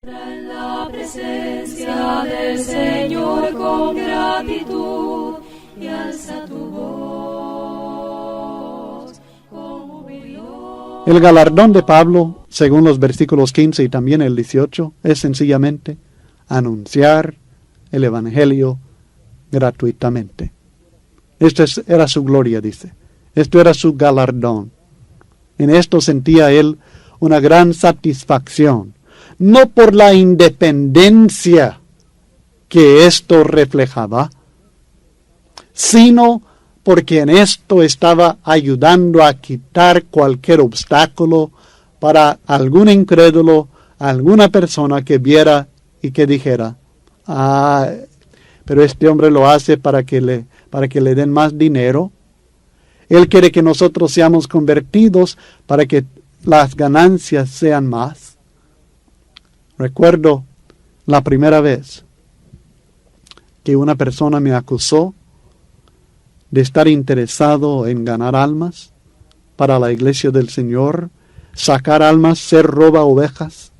En la presencia del Señor con gratitud y alza tu voz con jubileo. El galardón de Pablo, según los versículos 15 y también el 18, es sencillamente anunciar el Evangelio gratuitamente. Esta era su gloria, dice. Esto era su galardón. En esto sentía él una gran satisfacción, no por la independencia que esto reflejaba, sino porque en esto estaba ayudando a quitar cualquier obstáculo para algún incrédulo, alguna persona que viera y que dijera, pero este hombre lo hace para que le den más dinero. Él quiere que nosotros seamos convertidos para que las ganancias sean más. Recuerdo la primera vez que una persona me acusó de estar interesado en ganar almas para la iglesia del Señor, sacar almas, ser roba ovejas,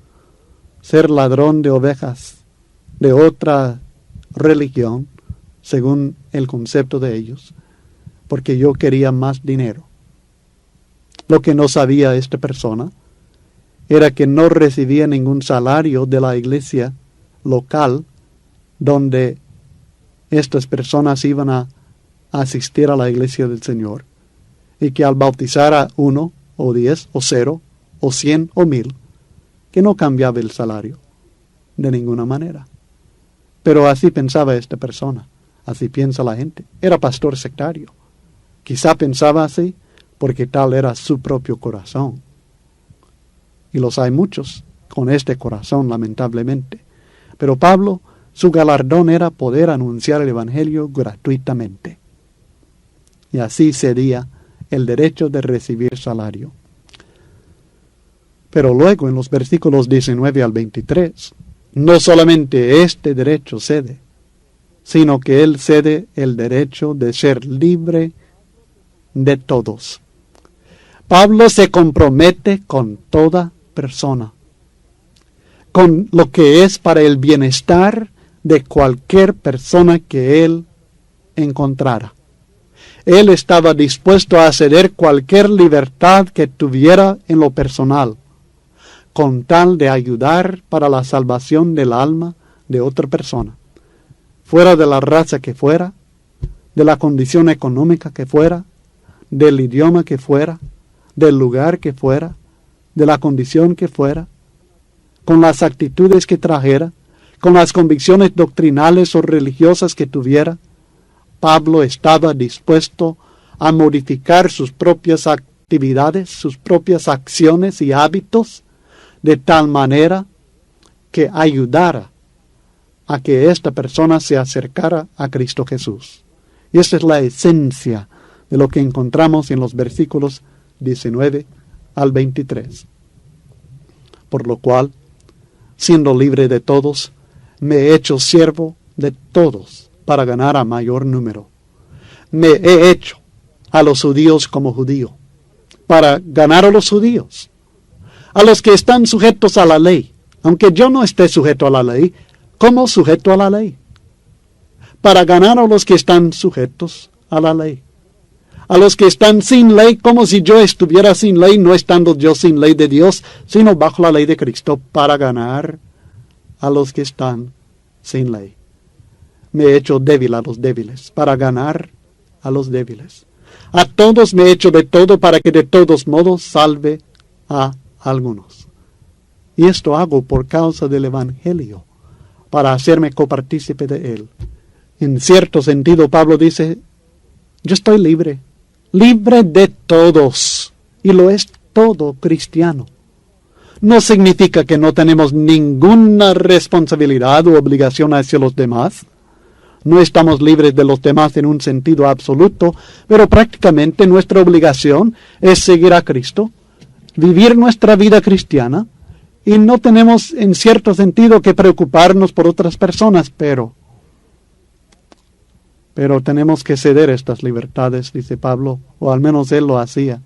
ser ladrón de ovejas de otra religión, según el concepto de ellos, porque yo quería más dinero. Lo que no sabía esta persona era que no recibía ningún salario de la iglesia local donde estas personas iban a asistir a la iglesia del Señor, y que al bautizar a 1 o 10 o 0 o 100 o 1000, que no cambiaba el salario de ninguna manera. Pero así pensaba esta persona, así piensa la gente. Era pastor sectario. Quizá pensaba así porque tal era su propio corazón. Y los hay muchos con este corazón, lamentablemente. Pero Pablo, su galardón era poder anunciar el Evangelio gratuitamente. Y así cedía el derecho de recibir salario. Pero luego en los versículos 19 al 23, no solamente este derecho cede, sino que él cede el derecho de ser libre de todos. Pablo se compromete con toda persona, con lo que es para el bienestar de cualquier persona que él encontrara. Él estaba dispuesto a ceder cualquier libertad que tuviera en lo personal, con tal de ayudar para la salvación del alma de otra persona, fuera de la raza que fuera, de la condición económica que fuera, del idioma que fuera, del lugar que fuera, de la condición que fuera, con las actitudes que trajera, con las convicciones doctrinales o religiosas que tuviera. Pablo estaba dispuesto a modificar sus propias actividades, sus propias acciones y hábitos, de tal manera que ayudara a que esta persona se acercara a Cristo Jesús. Y esa es la esencia de lo que encontramos en los versículos 19 al 23. Por lo cual, siendo libre de todos, me he hecho siervo de todos para ganar a mayor número. Me he hecho a los judíos como judío, para ganar a los judíos, a los que están sujetos a la ley, aunque yo no esté sujeto a la ley, como sujeto a la ley, para ganar a los que están sujetos a la ley, a los que están sin ley, como si yo estuviera sin ley, no estando yo sin ley de Dios, sino bajo la ley de Cristo, para ganar a los que están sin ley. Me he hecho débil a los débiles, para ganar a los débiles. A todos me he hecho de todo, para que de todos modos salve a algunos. Y esto hago por causa del Evangelio, para hacerme copartícipe de él. En cierto sentido, Pablo dice, yo estoy libre, libre de todos, y lo es todo cristiano. No significa que no tenemos ninguna responsabilidad o obligación hacia los demás. No estamos libres de los demás en un sentido absoluto, pero prácticamente nuestra obligación es seguir a Cristo, vivir nuestra vida cristiana, y no tenemos en cierto sentido que preocuparnos por otras personas, pero tenemos que ceder estas libertades, dice Pablo, o al menos él lo hacía.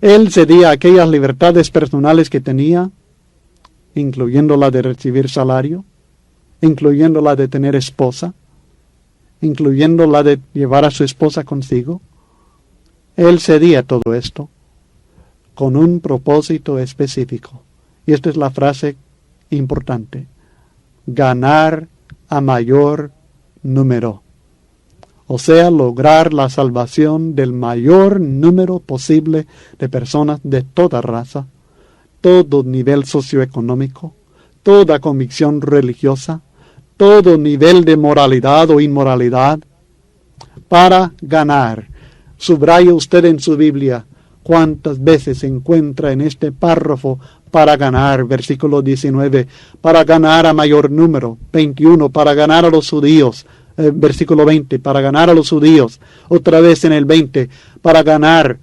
Él cedía aquellas libertades personales que tenía incluyendo la de recibir salario, incluyendo la de tener esposa, incluyendo la de llevar a su esposa consigo. Él cedía todo esto con un propósito específico. Y esta es la frase importante: ganar a mayor número. O sea, lograr la salvación del mayor número posible de personas de toda raza, todo nivel socioeconómico, toda convicción religiosa, todo nivel de moralidad o inmoralidad, para ganar. Subraya usted en su Biblia cuántas veces se encuentra en este párrafo para ganar. Versículo 19, para ganar a mayor número. 21, para ganar a los judíos. Versículo 20, para ganar a los judíos. Otra vez en el 20, para ganar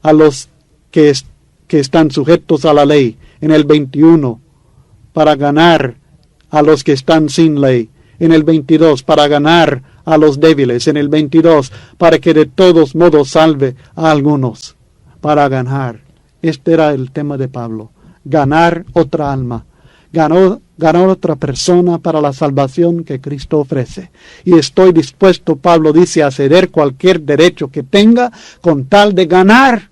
a los que están sujetos a la ley. En el 21, para ganar a los que están sin ley. En el 22, para ganar a los débiles. En el 22, para que de todos modos salve a algunos. Para ganar. Este era el tema de Pablo. Ganar otra alma. Ganar otra persona para la salvación que Cristo ofrece. Y estoy dispuesto, Pablo dice, a ceder cualquier derecho que tenga con tal de ganar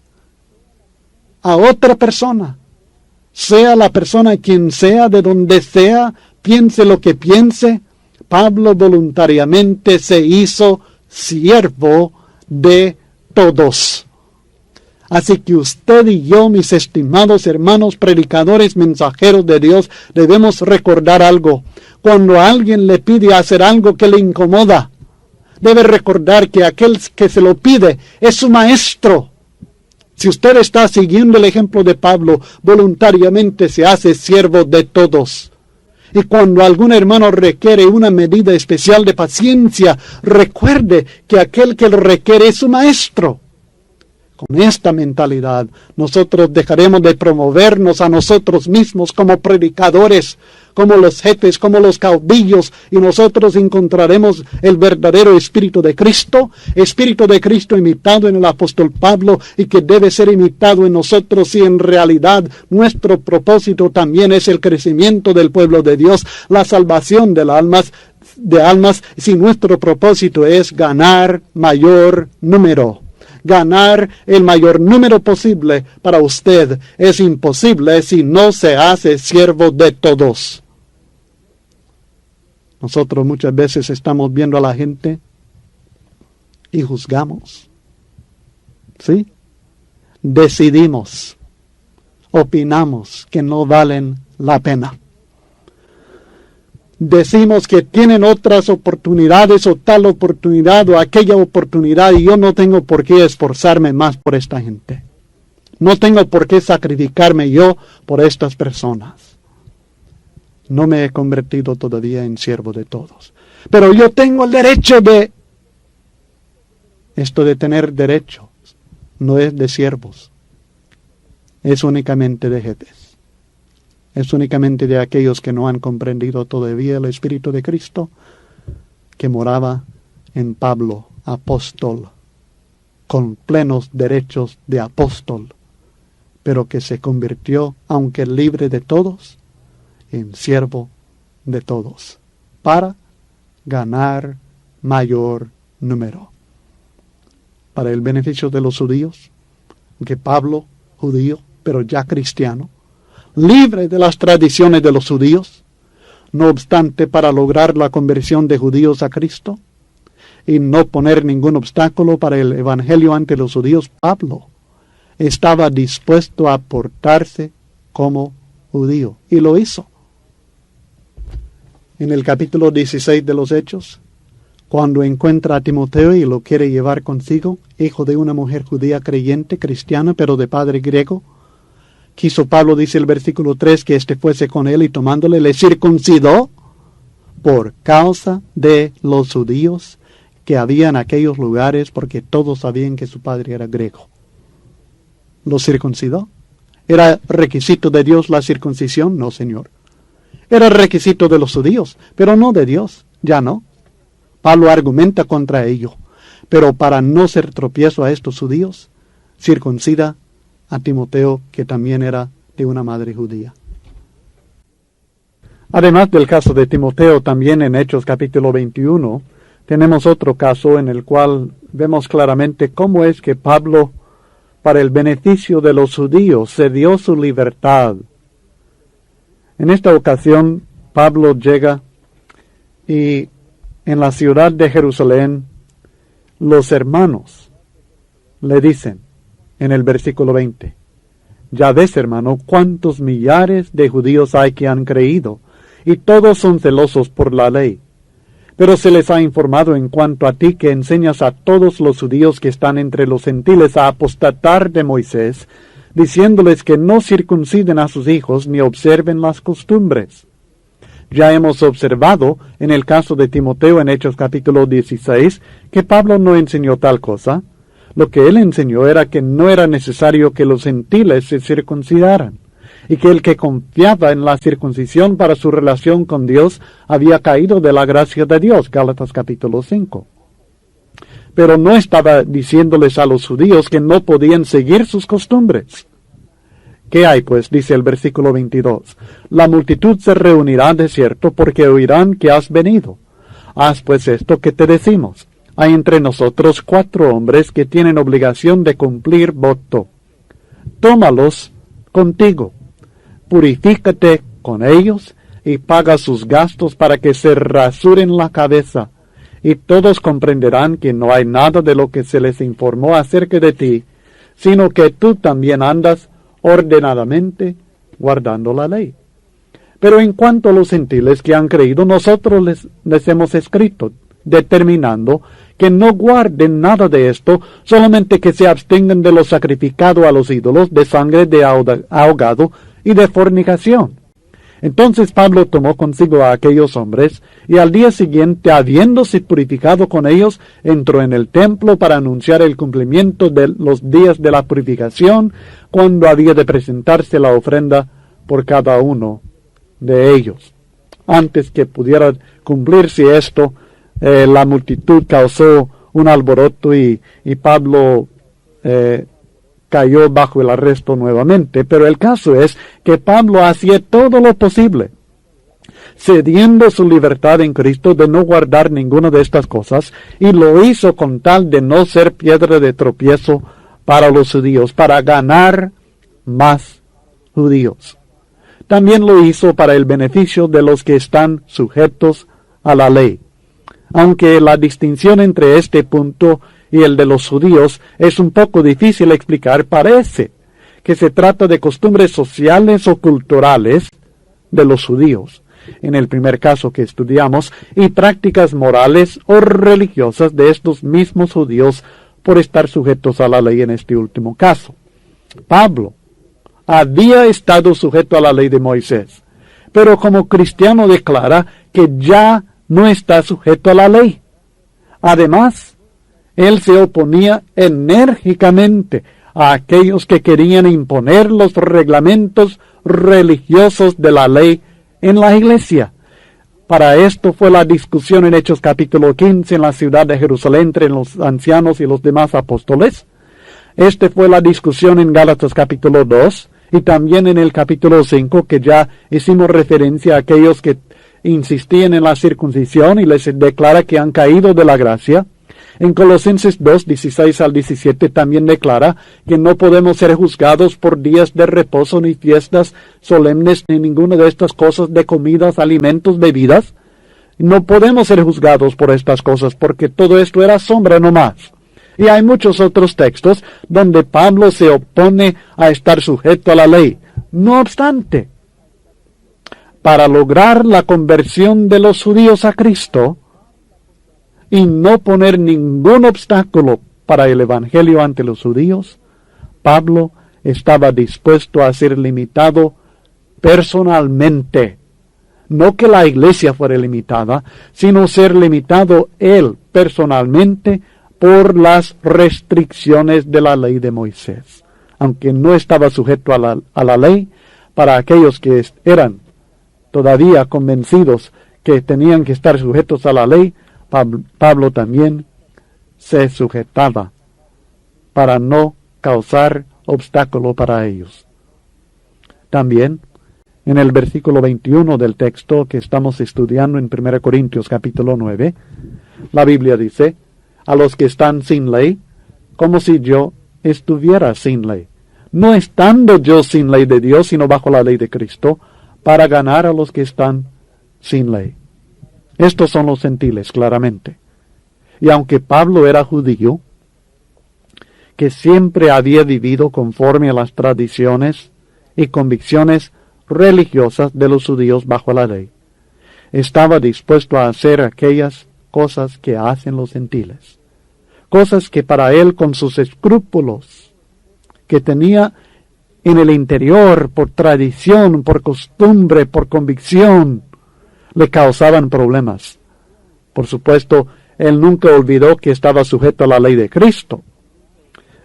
a otra persona. Sea la persona quien sea, de donde sea, piense lo que piense, Pablo voluntariamente se hizo siervo de todos. Así que usted y yo, mis estimados hermanos predicadores, mensajeros de Dios, debemos recordar algo. Cuando alguien le pide hacer algo que le incomoda, debe recordar que aquel que se lo pide es su maestro. Si usted está siguiendo el ejemplo de Pablo, voluntariamente se hace siervo de todos. Y cuando algún hermano requiere una medida especial de paciencia, recuerde que aquel que lo requiere es su maestro. Con esta mentalidad, nosotros dejaremos de promovernos a nosotros mismos como predicadores, como los jefes, como los caudillos, y nosotros encontraremos el verdadero Espíritu de Cristo imitado en el apóstol Pablo y que debe ser imitado en nosotros, y en realidad nuestro propósito también es el crecimiento del pueblo de Dios, la salvación de almas, si nuestro propósito es ganar mayor número. Ganar el mayor número posible para usted es imposible si no se hace siervo de todos. Nosotros muchas veces estamos viendo a la gente y juzgamos. ¿Sí? Decidimos, opinamos que no valen la pena. Decimos que tienen otras oportunidades o tal oportunidad o aquella oportunidad y yo no tengo por qué esforzarme más por esta gente. No tengo por qué sacrificarme yo por estas personas. No me he convertido todavía en siervo de todos. Pero yo tengo el derecho de... Esto de tener derechos no es de siervos. Es únicamente de jefes. Es únicamente de aquellos que no han comprendido todavía el Espíritu de Cristo que moraba en Pablo, apóstol, con plenos derechos de apóstol, pero que se convirtió, aunque libre de todos, en siervo de todos, para ganar mayor número. Para el beneficio de los judíos, que Pablo, judío, pero ya cristiano, libre de las tradiciones de los judíos, no obstante para lograr la conversión de judíos a Cristo y no poner ningún obstáculo para el evangelio ante los judíos, Pablo estaba dispuesto a portarse como judío y lo hizo. En el capítulo 16 de los Hechos, cuando encuentra a Timoteo y lo quiere llevar consigo, hijo de una mujer judía creyente, cristiana, pero de padre griego, quiso Pablo, dice el versículo 3, que éste fuese con él y tomándole le circuncidó por causa de los judíos que había en aquellos lugares, porque todos sabían que su padre era griego. ¿Lo circuncidó? ¿Era requisito de Dios la circuncisión? No, Señor. Era requisito de los judíos, pero no de Dios. Ya no. Pablo argumenta contra ello. Pero para no ser tropiezo a estos judíos, circuncida a Timoteo, que también era de una madre judía. Además del caso de Timoteo, también en Hechos capítulo 21, tenemos otro caso en el cual vemos claramente cómo es que Pablo, para el beneficio de los judíos, se dio su libertad. En esta ocasión, Pablo llega y en la ciudad de Jerusalén, los hermanos le dicen en el versículo 20, ya ves, hermano, cuántos millares de judíos hay que han creído, y todos son celosos por la ley. Pero se les ha informado en cuanto a ti que enseñas a todos los judíos que están entre los gentiles a apostatar de Moisés, diciéndoles que no circunciden a sus hijos ni observen las costumbres. Ya hemos observado en el caso de Timoteo en Hechos capítulo 16 que Pablo no enseñó tal cosa. Lo que él enseñó era que no era necesario que los gentiles se circuncidaran, y que el que confiaba en la circuncisión para su relación con Dios había caído de la gracia de Dios, Gálatas capítulo 5. Pero no estaba diciéndoles a los judíos que no podían seguir sus costumbres. ¿Qué hay, pues? Dice el versículo 22. La multitud se reunirá de cierto porque oirán que has venido. Haz pues esto que te decimos. Hay entre nosotros 4 hombres que tienen obligación de cumplir voto. Tómalos contigo. Purifícate con ellos y paga sus gastos para que se rasuren la cabeza. Y todos comprenderán que no hay nada de lo que se les informó acerca de ti, sino que tú también andas ordenadamente guardando la ley. Pero en cuanto a los gentiles que han creído, nosotros les hemos escrito, determinando que no guarden nada de esto, solamente que se abstengan de lo sacrificado a los ídolos, de sangre de ahogado y de fornicación. Entonces Pablo tomó consigo a aquellos hombres, y al día siguiente, habiéndose purificado con ellos, entró en el templo para anunciar el cumplimiento de los días de la purificación, cuando había de presentarse la ofrenda por cada uno de ellos. Antes que pudiera cumplirse esto, la multitud causó un alboroto y Pablo cayó bajo el arresto nuevamente. Pero el caso es que Pablo hacía todo lo posible, cediendo su libertad en Cristo de no guardar ninguna de estas cosas, y lo hizo con tal de no ser piedra de tropiezo para los judíos, para ganar más judíos. También lo hizo para el beneficio de los que están sujetos a la ley. Aunque la distinción entre este punto y el de los judíos es un poco difícil explicar, parece que se trata de costumbres sociales o culturales de los judíos, en el primer caso que estudiamos, y prácticas morales o religiosas de estos mismos judíos por estar sujetos a la ley en este último caso. Pablo había estado sujeto a la ley de Moisés, pero como cristiano declara que ya no está sujeto a la ley. Además, él se oponía enérgicamente a aquellos que querían imponer los reglamentos religiosos de la ley en la iglesia. Para esto fue la discusión en Hechos capítulo 15 en la ciudad de Jerusalén entre los ancianos y los demás apóstoles. Este fue la discusión en Gálatas capítulo 2 y también en el capítulo 5, que ya hicimos referencia a aquellos que insistían en la circuncisión y les declara que han caído de la gracia. En Colosenses 2, 16 al 17 también declara que no podemos ser juzgados por días de reposo ni fiestas solemnes ni ninguna de estas cosas de comidas, alimentos, bebidas. No podemos ser juzgados por estas cosas porque todo esto era sombra nomás. Y hay muchos otros textos donde Pablo se opone a estar sujeto a la ley. No obstante, para lograr la conversión de los judíos a Cristo y no poner ningún obstáculo para el evangelio ante los judíos, Pablo estaba dispuesto a ser limitado personalmente. No que la iglesia fuera limitada, sino ser limitado él personalmente por las restricciones de la ley de Moisés. Aunque no estaba sujeto a la ley, para aquellos que eran todavía convencidos que tenían que estar sujetos a la ley, Pablo también se sujetaba para no causar obstáculo para ellos. También En el versículo 21 del texto que estamos estudiando en 1 Corintios capítulo 9, la Biblia dice, a los que están sin ley, como si yo estuviera sin ley, no estando yo sin ley de Dios, sino bajo la ley de Cristo, para ganar a los que están sin ley. Estos son los gentiles, claramente. Y aunque Pablo era judío, que siempre había vivido conforme a las tradiciones y convicciones religiosas de los judíos bajo la ley, estaba dispuesto a hacer aquellas cosas que hacen los gentiles. Cosas que para él, con sus escrúpulos que tenía en el interior, por tradición, por costumbre, por convicción, le causaban problemas. Por supuesto, él nunca olvidó que estaba sujeto a la ley de Cristo.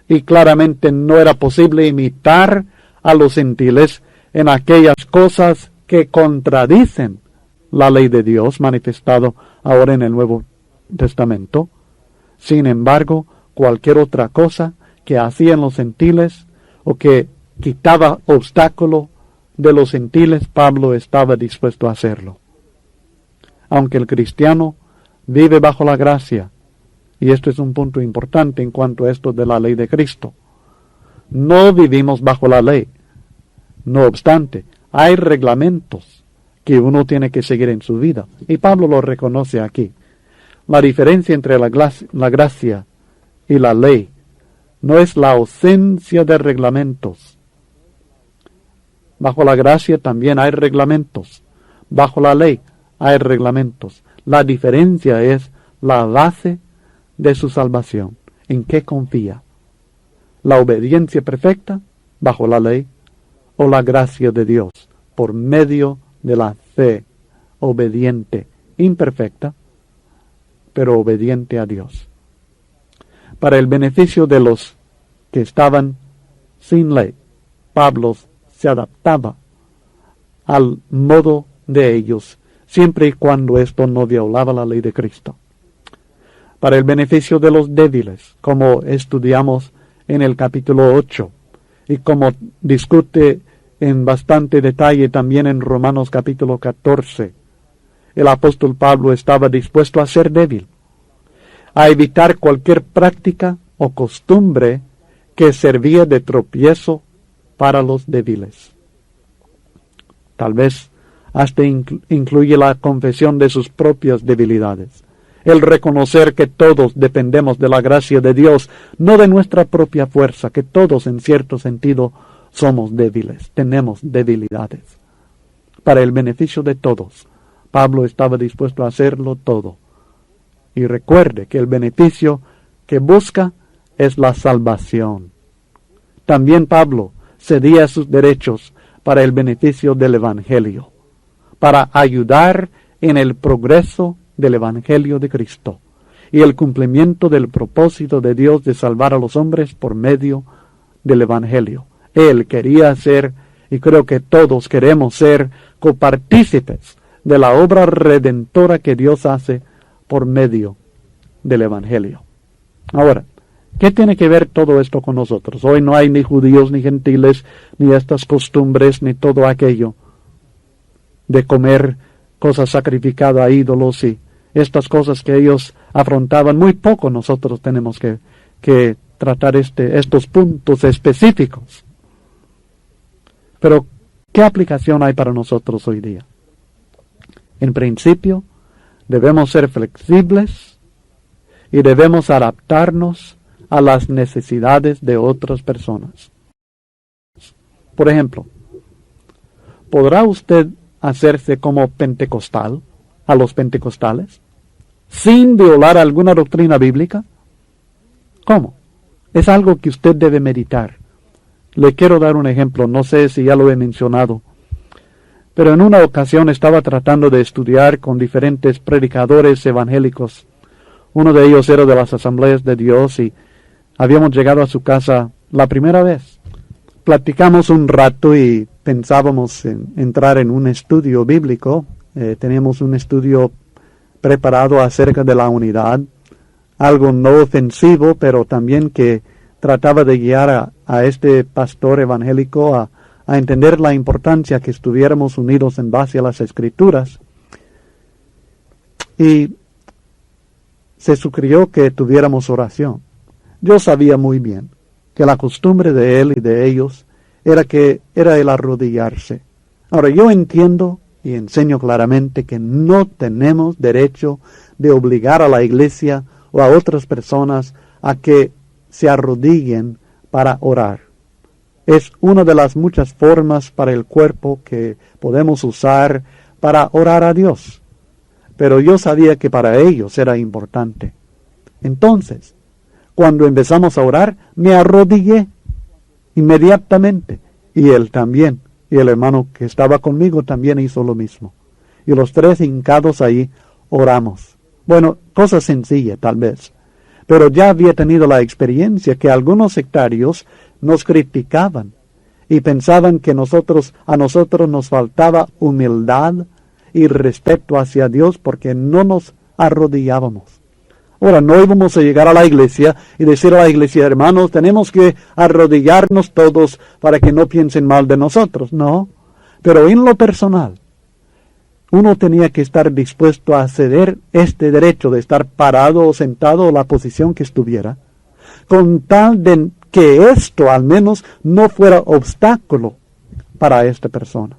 Y claramente no era posible imitar a los gentiles en aquellas cosas que contradicen la ley de Dios, manifestado ahora en el Nuevo Testamento. Sin embargo, cualquier otra cosa que hacían los gentiles o que quitaba obstáculo de los gentiles, Pablo estaba dispuesto a hacerlo. Aunque el cristiano vive bajo la gracia, y esto es un punto importante en cuanto a esto de la ley de Cristo, no vivimos bajo la ley. No obstante, hay reglamentos que uno tiene que seguir en su vida, y Pablo lo reconoce aquí. La diferencia entre la gracia y la ley no es la ausencia de reglamentos. Bajo la gracia también hay reglamentos. Bajo la ley hay reglamentos. La diferencia es la base de su salvación. ¿En qué confía? ¿La obediencia perfecta bajo la ley o la gracia de Dios por medio de la fe obediente, imperfecta, pero obediente a Dios? Para el beneficio de los que estaban sin ley, Pablo se adaptaba al modo de ellos, siempre y cuando esto no violaba la ley de Cristo. Para el beneficio de los débiles, como estudiamos en el capítulo 8, y como discute en bastante detalle también en Romanos capítulo 14, el apóstol Pablo estaba dispuesto a ser débil, a evitar cualquier práctica o costumbre que servía de tropiezo para los débiles. Tal vez hasta incluye la confesión de sus propias debilidades, el reconocer que todos dependemos de la gracia de Dios, no de nuestra propia fuerza, que todos en cierto sentido somos débiles, tenemos debilidades. Para el beneficio de todos, Pablo estaba dispuesto a hacerlo todo. Y recuerde que el beneficio que busca es la salvación. También Pablo cedía sus derechos para el beneficio del Evangelio, para ayudar en el progreso del Evangelio de Cristo y el cumplimiento del propósito de Dios de salvar a los hombres por medio del Evangelio. Él quería ser, y creo que todos queremos ser, copartícipes de la obra redentora que Dios hace por medio del Evangelio. Ahora, ¿qué tiene que ver todo esto con nosotros? Hoy no hay ni judíos, ni gentiles, ni estas costumbres, ni todo aquello de comer cosas sacrificadas a ídolos y estas cosas que ellos afrontaban. Muy poco nosotros tenemos que tratar estos puntos específicos. Pero, ¿qué aplicación hay para nosotros hoy día? En principio, debemos ser flexibles y debemos adaptarnos a las necesidades de otras personas. Por ejemplo, ¿podrá usted hacerse como pentecostal a los pentecostales sin violar alguna doctrina bíblica? ¿Cómo? Es algo que usted debe meditar. Le quiero dar un ejemplo, no sé si ya lo he mencionado, pero en una ocasión estaba tratando de estudiar con diferentes predicadores evangélicos. Uno de ellos era de las Asambleas de Dios y habíamos llegado a su casa la primera vez. Platicamos un rato y pensábamos en entrar en un estudio bíblico. Teníamos un estudio preparado acerca de la unidad, algo no ofensivo, pero también que trataba de guiar a este pastor evangélico a a entender la importancia que estuviéramos unidos en base a las Escrituras. Y se sugirió que tuviéramos oración. Yo sabía muy bien que la costumbre de él y de ellos era el arrodillarse. Ahora, yo entiendo y enseño claramente que no tenemos derecho de obligar a la iglesia o a otras personas a que se arrodillen para orar. Es una de las muchas formas para el cuerpo que podemos usar para orar a Dios. Pero yo sabía que para ellos era importante. Entonces, cuando empezamos a orar, me arrodillé inmediatamente. Y él también. Y el hermano que estaba conmigo también hizo lo mismo. Y los tres hincados ahí oramos. Bueno, cosa sencilla tal vez. Pero ya había tenido la experiencia que algunos sectarios nos criticaban y pensaban que a nosotros nos faltaba humildad y respeto hacia Dios porque no nos arrodillábamos. Ahora, no íbamos a llegar a la iglesia y decir a la iglesia, hermanos, tenemos que arrodillarnos todos para que no piensen mal de nosotros. No, pero en lo personal, uno tenía que estar dispuesto a ceder este derecho de estar parado o sentado o la posición que estuviera, con tal de que esto al menos no fuera obstáculo para esta persona.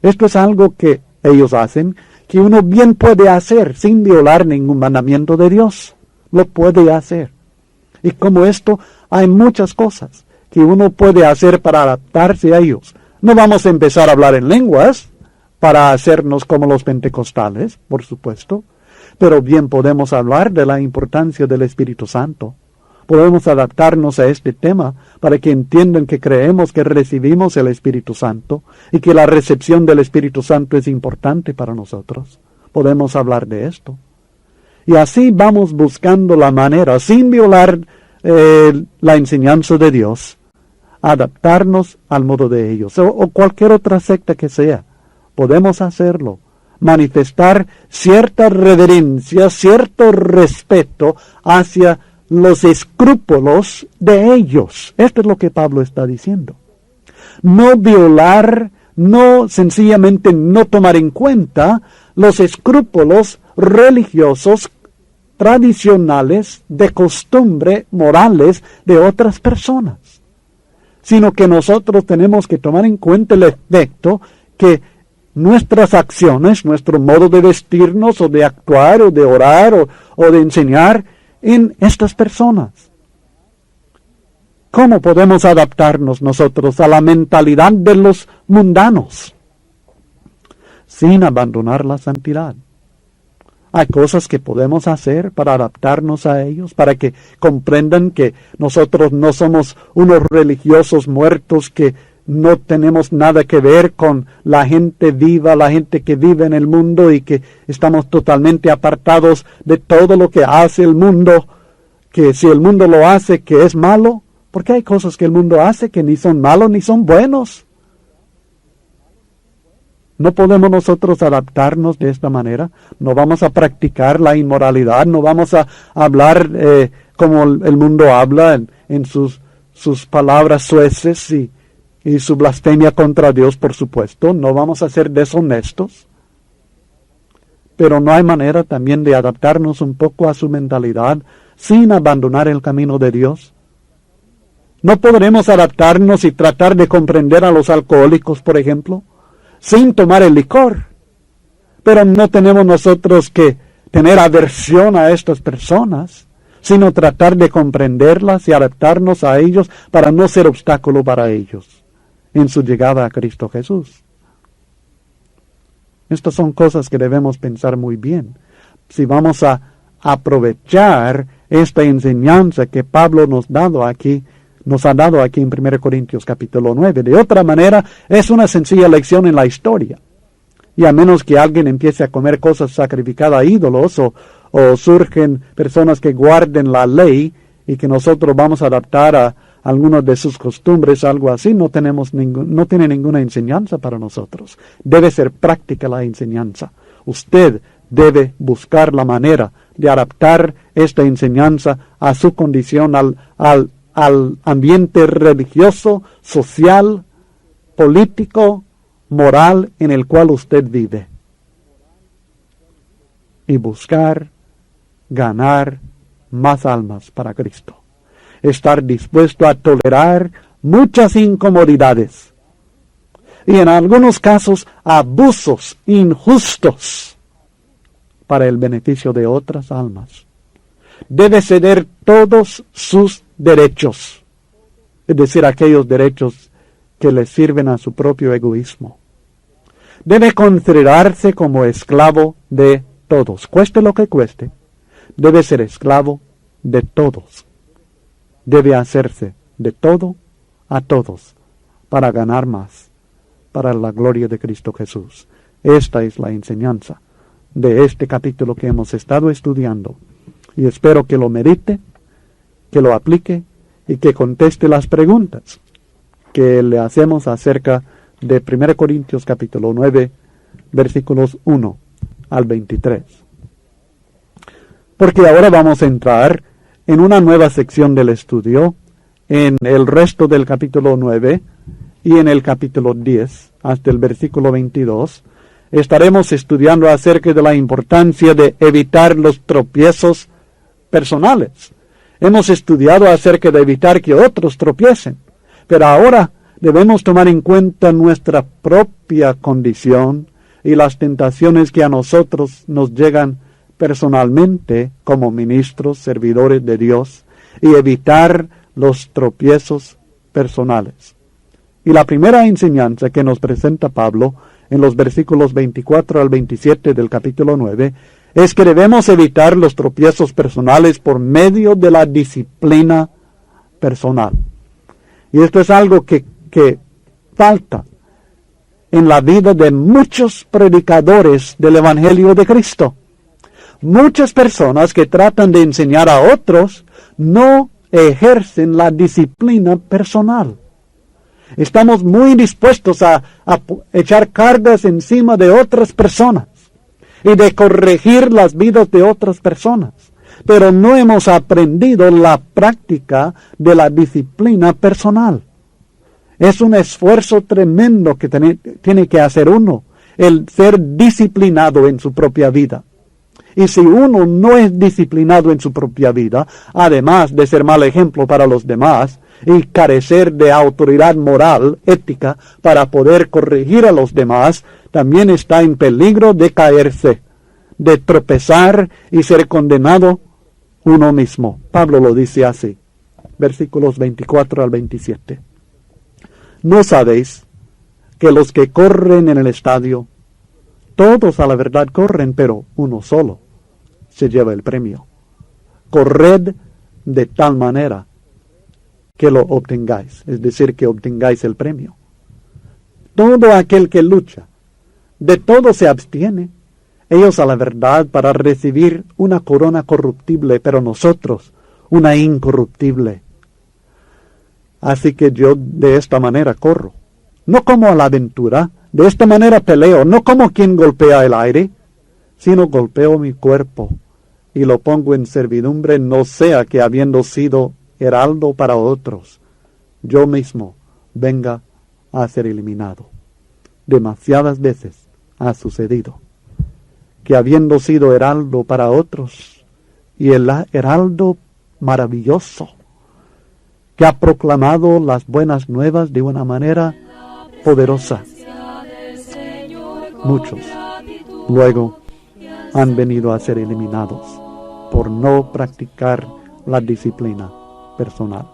Esto es algo que ellos hacen, que uno bien puede hacer sin violar ningún mandamiento de Dios. Lo puede hacer. Y como esto, hay muchas cosas que uno puede hacer para adaptarse a ellos. No vamos a empezar a hablar en lenguas para hacernos como los pentecostales, por supuesto, pero bien podemos hablar de la importancia del Espíritu Santo. Podemos adaptarnos a este tema para que entiendan que creemos que recibimos el Espíritu Santo y que la recepción del Espíritu Santo es importante para nosotros. Podemos hablar de esto. Y así vamos buscando la manera, sin violar la enseñanza de Dios, adaptarnos al modo de ellos, o cualquier otra secta que sea. Podemos hacerlo. Manifestar cierta reverencia, cierto respeto hacia los escrúpulos de ellos. Esto es lo que Pablo está diciendo. No violar, no sencillamente no tomar en cuenta los escrúpulos religiosos, tradicionales, de costumbre, morales de otras personas, sino que nosotros tenemos que tomar en cuenta el efecto que nuestras acciones, nuestro modo de vestirnos o de actuar o de orar o de enseñar en estas personas. ¿Cómo podemos adaptarnos nosotros a la mentalidad de los mundanos sin abandonar la santidad? Hay cosas que podemos hacer para adaptarnos a ellos, para que comprendan que nosotros no somos unos religiosos muertos que no tenemos nada que ver con la gente viva, la gente que vive en el mundo y que estamos totalmente apartados de todo lo que hace el mundo, que si el mundo lo hace que es malo, porque hay cosas que el mundo hace que ni son malos ni son buenos. No podemos nosotros adaptarnos de esta manera, no vamos a practicar la inmoralidad, no vamos a hablar como el mundo habla en sus palabras sueces y su blasfemia contra Dios, por supuesto. No vamos a ser deshonestos. Pero no hay manera también de adaptarnos un poco a su mentalidad sin abandonar el camino de Dios. No podremos adaptarnos y tratar de comprender a los alcohólicos, por ejemplo, sin tomar el licor. Pero no tenemos nosotros que tener aversión a estas personas, sino tratar de comprenderlas y adaptarnos a ellos para no ser obstáculo para ellos en su llegada a Cristo Jesús. Estas son cosas que debemos pensar muy bien. Si vamos a aprovechar esta enseñanza que Pablo nos ha dado aquí en 1 Corintios capítulo 9. De otra manera, es una sencilla lección en la historia. Y a menos que alguien empiece a comer cosas sacrificadas a ídolos o surgen personas que guarden la ley y que nosotros vamos a adaptar a algunas de sus costumbres, algo así, no tiene ninguna enseñanza para nosotros. Debe ser práctica la enseñanza. Usted debe buscar la manera de adaptar esta enseñanza a su condición, al ambiente religioso, social político, moral en el cual usted vive. Y buscar ganar más almas para Cristo. Estar dispuesto a tolerar muchas incomodidades. Y en algunos casos abusos injustos para el beneficio de otras almas. Debe ceder todos sus derechos, es decir, aquellos derechos que le sirven a su propio egoísmo. Debe considerarse como esclavo de todos, cueste lo que cueste. Debe ser esclavo de todos. Debe hacerse de todo a todos para ganar más, para la gloria de Cristo Jesús. Esta es la enseñanza de este capítulo que hemos estado estudiando. Y espero que lo medite, que lo aplique y que conteste las preguntas que le hacemos acerca de 1 Corintios capítulo 9, versículos 1 al 23. Porque ahora vamos a entrar en una nueva sección del estudio, en el resto del capítulo 9 y en el capítulo 10, hasta el versículo 22, estaremos estudiando acerca de la importancia de evitar los tropiezos personales. Hemos estudiado acerca de evitar que otros tropiecen, pero ahora debemos tomar en cuenta nuestra propia condición y las tentaciones que a nosotros nos llegan personalmente como ministros, servidores de Dios, y evitar los tropiezos personales. Y la primera enseñanza que nos presenta Pablo en los versículos 24 al 27 del capítulo 9 es que debemos evitar los tropiezos personales por medio de la disciplina personal. Y esto es algo que falta en la vida de muchos predicadores del Evangelio de Cristo. Muchas personas que tratan de enseñar a otros no ejercen la disciplina personal. Estamos muy dispuestos a echar cargas encima de otras personas y de corregir las vidas de otras personas, pero no hemos aprendido la práctica de la disciplina personal. Es un esfuerzo tremendo que tiene que hacer uno, el ser disciplinado en su propia vida. Y si uno no es disciplinado en su propia vida, además de ser mal ejemplo para los demás y carecer de autoridad moral, ética, para poder corregir a los demás, también está en peligro de caerse, de tropezar y ser condenado uno mismo. Pablo lo dice así, versículos 24 al 27. ¿No sabéis que los que corren en el estadio, todos a la verdad corren, pero uno solo se lleva el premio? Corred de tal manera que lo obtengáis, es decir, que obtengáis el premio. Todo aquel que lucha, de todo se abstiene, ellos a la verdad para recibir una corona corruptible, pero nosotros una incorruptible. Así que yo de esta manera corro, no como a la aventura, de esta manera peleo, no como quien golpea el aire, sino golpeo mi cuerpo y lo pongo en servidumbre, no sea que habiendo sido heraldo para otros, yo mismo venga a ser eliminado. Demasiadas veces ha sucedido que habiendo sido heraldo para otros, y el heraldo maravilloso, que ha proclamado las buenas nuevas de una manera poderosa, muchos luego han venido a ser eliminados por no practicar la disciplina personal.